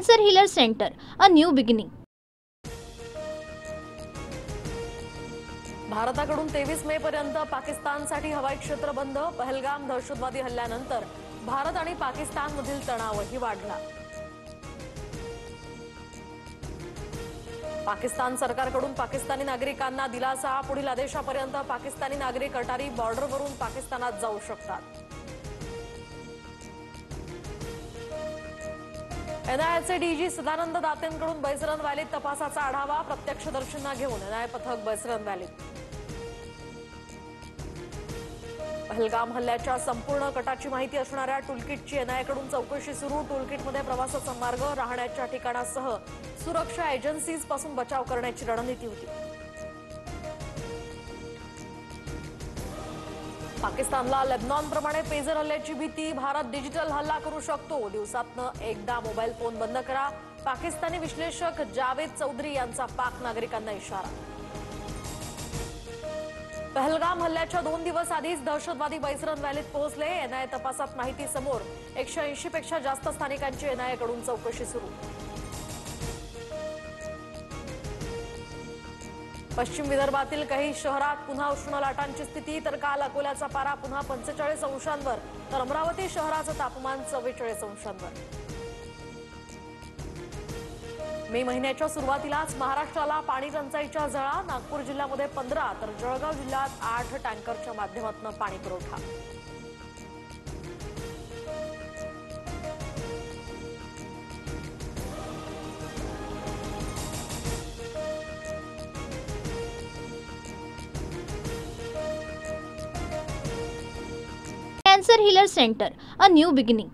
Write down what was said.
Cancer Healer Center, a new beginning. भारताकडून 23 मे पर्यंत पाकिस्तानसाठी हवाई क्षेत्र बंद. पहलगाम दहशतवादी हल्ल्यानंतर भारत आणि पाकिस्तानमधील तणावही वाढला. पाकिस्तान सरकारकडून पाकिस्तानी नागरिकांना दिलासा. पुढील आदेशापर्यंत पाकिस्तानी नागरिक अटारी बॉर्डरवरून पाकिस्तानात जाऊ शकतात. एनआयएचे डीजी सदानंद दातेंकडून बैसरन व्हॅलीत तपासाचा आढावा. प्रत्यक्षदर्शींना घेऊन एनआयए पथक बैसरन व्हॅलीत. पहलगाम हल्ल्याच्या संपूर्ण कटाची माहिती असणाऱ्या टूलकिटची एनआयएकडून चौकशी सुरू. टूलकिटमध्ये प्रवासाचा मार्ग, राहण्याच्या ठिकाणासह सुरक्षा एजन्सीज पासून बचाव करण्याची रणनीती होती. पाकिस्तानला लेबनॉनप्रमाणे पेजर हल्ल्याची भीती. भारत डिजिटल हल्ला करू शकतो. दिवसातनं एकदा मोबाईल फोन बंद करा. पाकिस्तानी विश्लेषक जावेद चौधरी यांचा पाक नागरिकांना इशारा. पहलगाम हल्ल्याच्या 2 दिवस आधीच दहशतवादी बैसरन व्हॅलीत पोहोचले. एनआयए तपासात माहिती समोर. 180 पेक्षा जास्त स्थानिकांची एनआयएकडून चौकशी सुरू. पश्चिम विदर्भातील काही शहरात पुन्हा उष्ण लाटांची स्थिती. तर काल अकोल्याचा पारा पुन्हा 45 अंशांवर, तर अमरावती शहराचं तापमान 44 अंशांवर. मे महिन्याच्या सुरुवातीलाच महाराष्ट्राला पाणी टंचाईच्या झळा. नागपूर जिल्ह्यामध्ये 15 तर जळगाव जिल्ह्यात 8 टँकरच्या माध्यमातून पाणी पुरवठा. Cancer Healer Center, a new beginning.